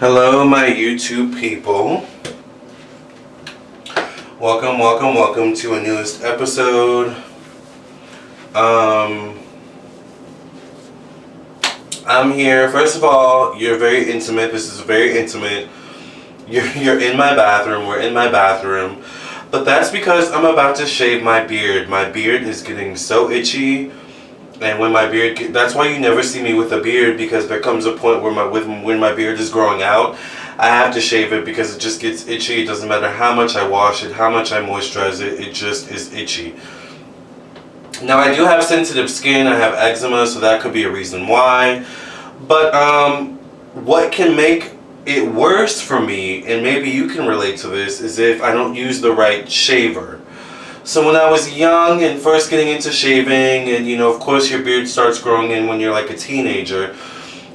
Hello, my YouTube people. Welcome to a newest episode. I'm here. First of all, you're very intimate. This is very intimate. You're in my bathroom. We're in my bathroom. But that's because I'm about to shave my beard. My beard is getting so itchy. And when my beard, that's why you never see me with a beard, because there comes a point where when my beard is growing out, I have to shave it because it just gets itchy. It doesn't matter how much I wash it, how much I moisturize it, it just is itchy. Now I do have sensitive skin, I have eczema, so that could be a reason why. But what can make it worse for me, and maybe you can relate to this, is if I don't use the right shaver. So when I was young and first getting into shaving, and of course your beard starts growing in when you're like a teenager.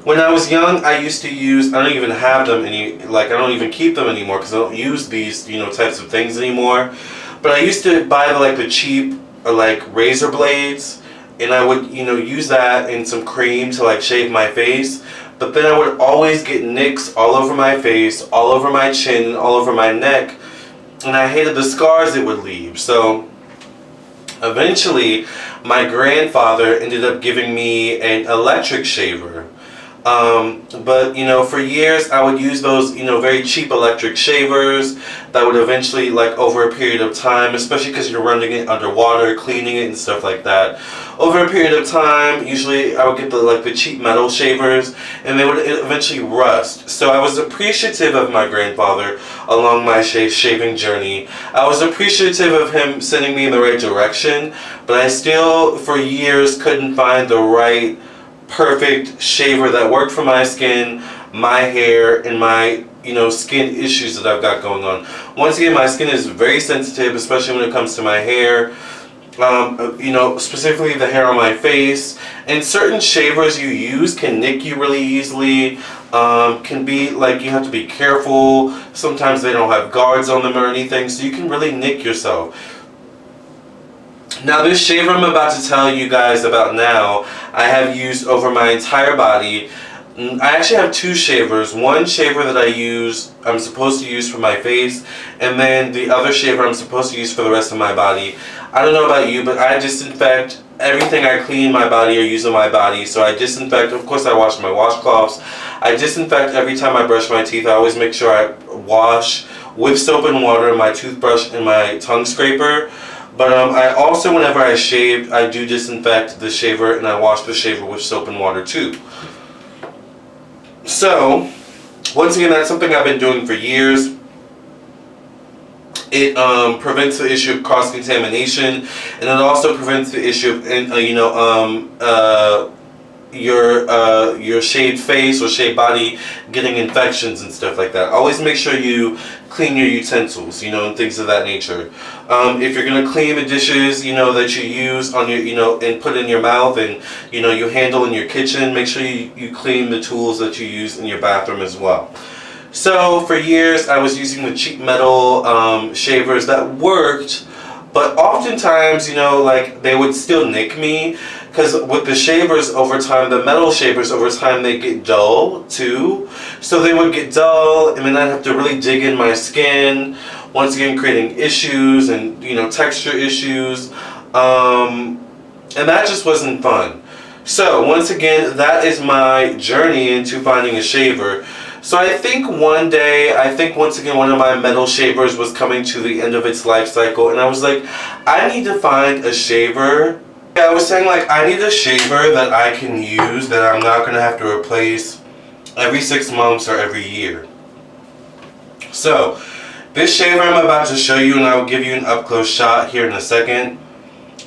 When I was young, I used to use, I don't even have them I don't even keep them anymore because I don't use these, types of things anymore. But I used to buy the cheap, razor blades, and I would, use that in some cream to shave my face. But then I would always get nicks all over my face, all over my chin, all over my neck. And I hated the scars it would leave. So eventually my grandfather ended up giving me an electric shaver. But for years I would use those very cheap electric shavers that would eventually, over a period of time, especially because you're running it underwater, cleaning it and stuff like that, over a period of time, usually I would get the cheap metal shavers, and they would eventually rust. So I was appreciative of my grandfather along my shaving journey. I was appreciative of him sending me in the right direction, but I still for years couldn't find the right perfect shaver that worked for my skin, my hair, and my skin issues that I've got going on. Once again, my skin is very sensitive, especially when it comes to my hair. Specifically the hair on my face, and certain shavers you use can nick you really easily. Can be you have to be careful. Sometimes they don't have guards on them or anything, so you can really nick yourself. Now this shaver I'm about to tell you guys about now, I have used over my entire body. I actually have two shavers. One shaver that I'm supposed to use for my face, and then the other shaver I'm supposed to use for the rest of my body. I don't know about you, but I disinfect everything I clean my body or use on my body. So I disinfect, of course I wash my washcloths. I disinfect every time I brush my teeth. I always make sure I wash with soap and water my toothbrush and my tongue scraper. But I also, whenever I shave, I do disinfect the shaver, and I wash the shaver with soap and water too. So, once again, that's something I've been doing for years. It prevents the issue of cross-contamination, and it also prevents the issue of, your shaved face or shaved body getting infections and stuff like that. Always make sure you clean your utensils, and things of that nature. If you're gonna clean the dishes, that you use on your, and put in your mouth, and you handle in your kitchen, make sure you clean the tools that you use in your bathroom as well. So for years I was using the cheap metal shavers that worked, but oftentimes, they would still nick me. Because with the shavers over time, the metal shavers over time, they get dull too. So they would get dull, and then I'd have to really dig in my skin, once again creating issues and texture issues, and that just wasn't fun. So once again, that is my journey into finding a shaver. So I think one day, once again one of my metal shavers was coming to the end of its life cycle, and I was like, I need to find a shaver. I was saying I need a shaver that I can use, that I'm not going to have to replace every 6 months or every year. So this shaver I'm about to show you, and I will give you an up close shot here in a second.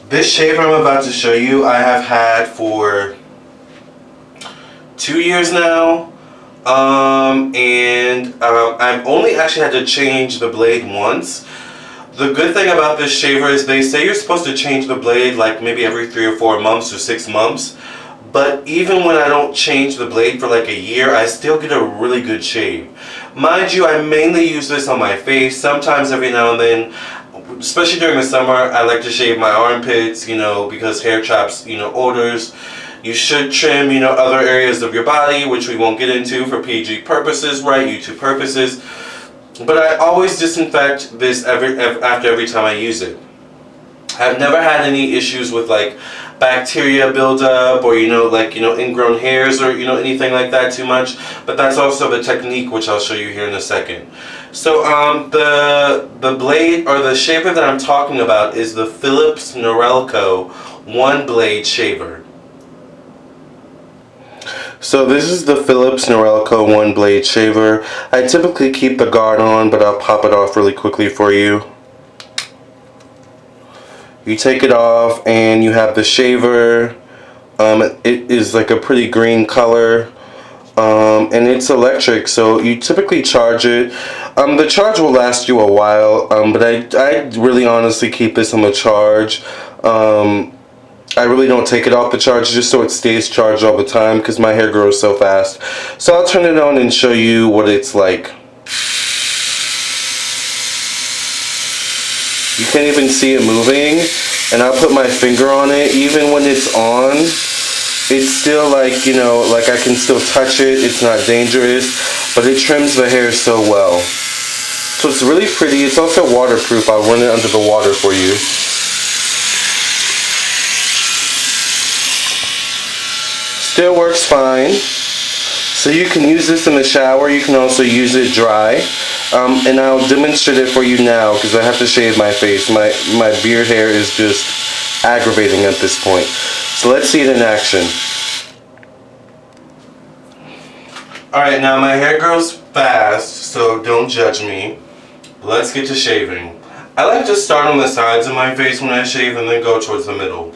This shaver I'm about to show you I have had for 2 years now, and I've only actually had to change the blade once. The good thing about this shaver is they say you're supposed to change the blade maybe every 3 or 4 months or 6 months. But even when I don't change the blade for a year, I still get a really good shave. Mind you, I mainly use this on my face. Sometimes every now and then, especially during the summer, I like to shave my armpits, because hair traps, odors. You should trim, other areas of your body, which we won't get into for PG purposes, right? YouTube purposes. But I always disinfect this after every time I use it. I've never had any issues with like bacteria buildup or ingrown hairs or anything like that too much. But that's also the technique, which I'll show you here in a second. So the blade or the shaver that I'm talking about is the Philips Norelco One Blade shaver. So this is the Philips Norelco One Blade shaver. I typically keep the guard on, but I'll pop it off really quickly for you. You take it off and you have the shaver. It is like a pretty green color. And it's electric, so you typically charge it. The charge will last you a while, but I really honestly keep this on the charge. I really don't take it off the charge just so it stays charged all the time because my hair grows so fast. So I'll turn it on and show you what it's like. You can't even see it moving, and I'll put my finger on it. Even when it's on, it's still like, like I can still touch it. It's not dangerous, but it trims the hair so well. So it's really pretty. It's also waterproof. I'll run it under the water for you. Still works fine. So you can use this in the shower. You can also use it dry. And I'll demonstrate it for you now because I have to shave my face. My beard hair is just aggravating at this point. So let's see it in action. Alright, now my hair grows fast, so don't judge me. Let's get to shaving. I like to start on the sides of my face when I shave and then go towards the middle.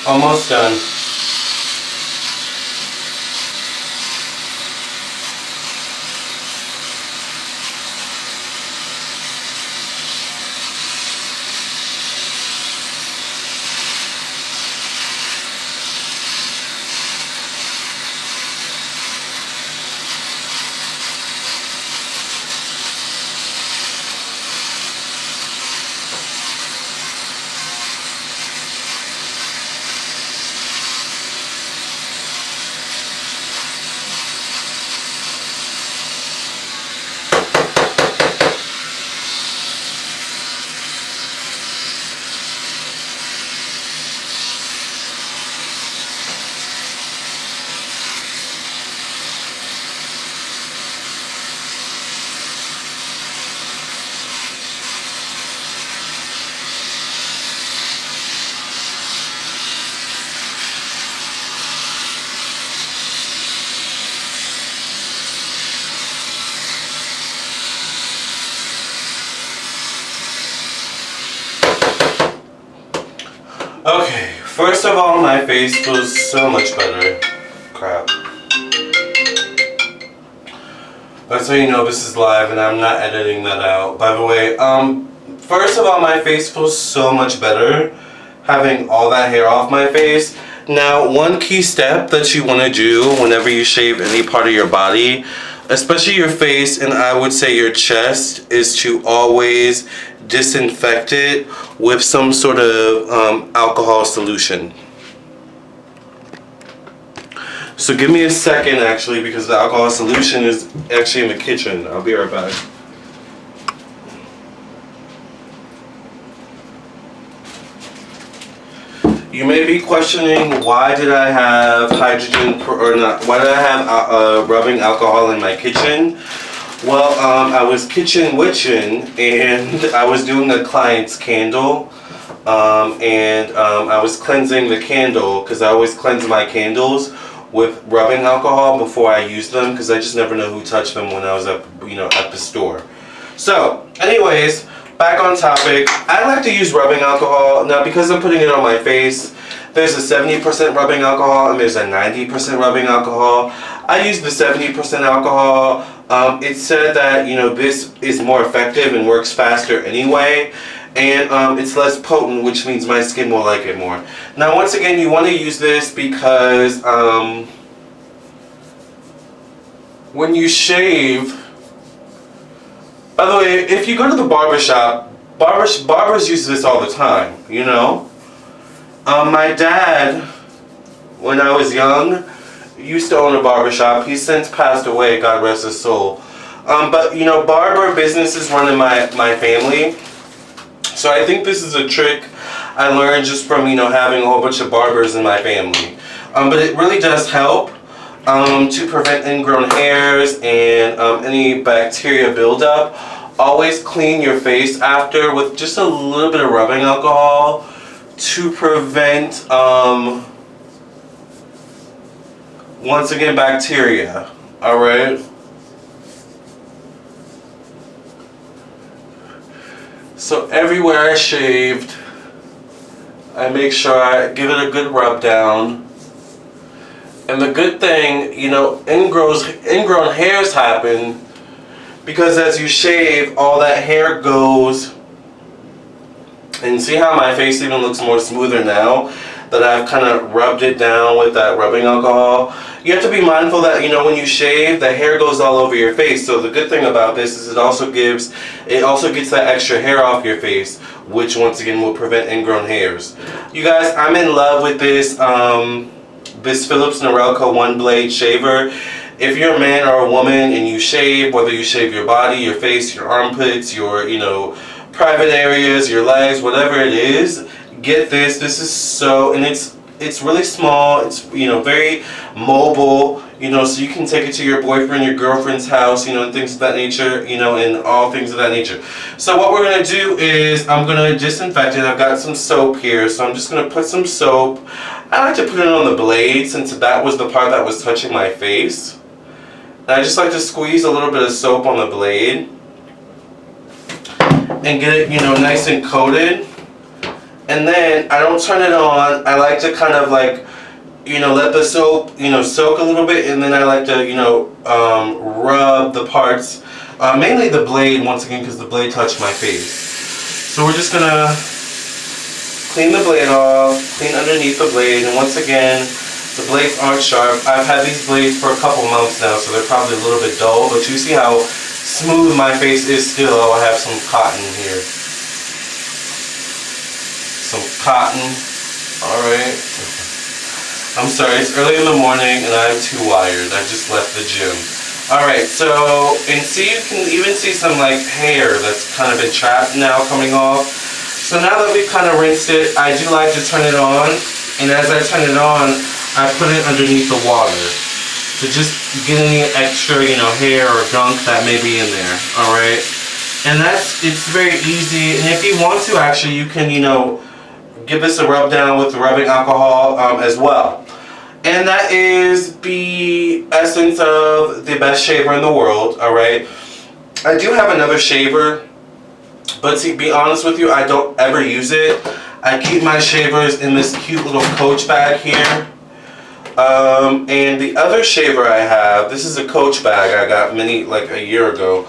Almost done. First of all, my face feels so much better. Crap. That's how you know this is live and I'm not editing that out. By the way, first of all, my face feels so much better having all that hair off my face. Now, one key step that you want to do whenever you shave any part of your body, especially your face and I would say your chest, is to always disinfect it with some sort of alcohol solution. So give me a second actually, because the alcohol solution is actually in the kitchen. I'll be right back. You may be questioning, why did I have why did I have rubbing alcohol in my kitchen? Well, I was kitchen witching and I was doing a client's candle, and I was cleansing the candle, because I always cleanse my candles with rubbing alcohol before I use them, because I just never know who touched them when I was at the store. So anyways, back on topic, I like to use rubbing alcohol. Now, because I'm putting it on my face, there's a 70% rubbing alcohol and there's a 90% rubbing alcohol. I use the 70% alcohol. It said that, this is more effective and works faster anyway. And it's less potent, which means my skin will like it more. Now, once again, you want to use this because when you shave, by the way, if you go to the barbershop, barbers use this all the time, my dad, when I was young, used to own a barbershop. He's since passed away, God rest his soul. But, barber business is run in my family. So I think this is a trick I learned just from, having a whole bunch of barbers in my family. But it really does help to prevent ingrown hairs and any bacteria buildup. Always clean your face after with just a little bit of rubbing alcohol to prevent, once again, bacteria. Alright? So everywhere I shaved, I make sure I give it a good rub down. And the good thing, ingrown hairs happen because as you shave, all that hair goes. And see how my face even looks more smoother now that I've kind of rubbed it down with that rubbing alcohol. You have to be mindful that, when you shave, the hair goes all over your face. So the good thing about this is it also gets that extra hair off your face, which once again will prevent ingrown hairs. You guys, I'm in love with this Philips Norelco One Blade shaver. If you're a man or a woman and you shave, whether you shave your body, your face, your armpits, your, private areas, your legs, whatever it is, get this. This is and it's really small. It's, very mobile, so you can take it to your boyfriend, your girlfriend's house, and things of that nature, and all things of that nature. So what we're going to do is I'm going to disinfect it. I've got some soap here, so I'm just going to put some soap. I like to put it on the blade since that was the part that was touching my face. And I just like to squeeze a little bit of soap on the blade and get it, nice and coated. And then I don't turn it on. I like to kind of like, let the soap, soak a little bit, and then I like to, rub the parts, mainly the blade once again because the blade touched my face. So we're just gonna clean the blade off, clean underneath the blade, and once again, the blades aren't sharp. I've had these blades for a couple months now, so they're probably a little bit dull, but you see how smooth my face is still. I have some cotton here. Some cotton. Alright. I'm sorry, it's early in the morning and I'm too wired. I just left the gym. Alright, so, and see, you can even see some like hair that's kind of been trapped now coming off. So now that we've kind of rinsed it, I do like to turn it on. And as I turn it on, I put it underneath the water to just get any extra, hair or gunk that may be in there. Alright? And it's very easy. And if you want to, actually, you can, give this a rub down with the rubbing alcohol as well. And that is the essence of the best shaver in the world, alright? I do have another shaver, but to be honest with you, I don't ever use it. I keep my shavers in this cute little Coach bag here. And the other shaver I have, this is a Coach bag I got like a year ago.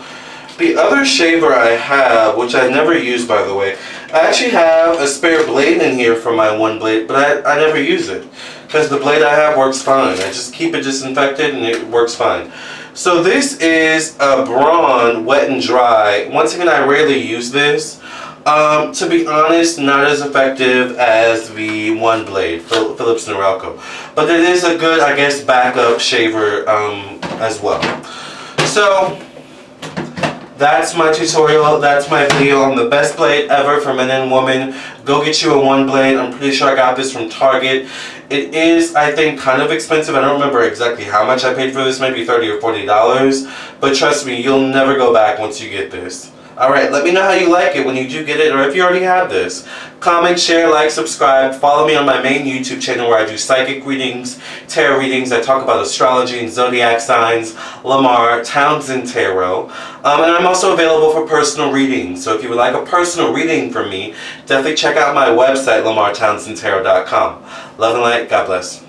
The other shaver I have, which I never use by the way, I actually have a spare blade in here for my One Blade, but I never use it. Because the blade I have works fine. I just keep it disinfected and it works fine. So this is a Braun wet and dry. Once again, I rarely use this. To be honest, not as effective as the One Blade, Philips Norelco. But it is a good, I guess, backup shaver as well. So, that's my tutorial. That's my video on the best blade ever for men and women. Go get you a One Blade. I'm pretty sure I got this from Target. It is, I think, kind of expensive. I don't remember exactly how much I paid for this. Maybe $30 or $40. But trust me, you'll never go back once you get this. Alright, let me know how you like it when you do get it, or if you already have this. Comment, share, like, subscribe. Follow me on my main YouTube channel where I do psychic readings, tarot readings. I talk about astrology and zodiac signs, Lamarr Townsend tarot. And I'm also available for personal readings. So if you would like a personal reading from me, definitely check out my website, lamarrtownsendtarot.com. Love and light. God bless.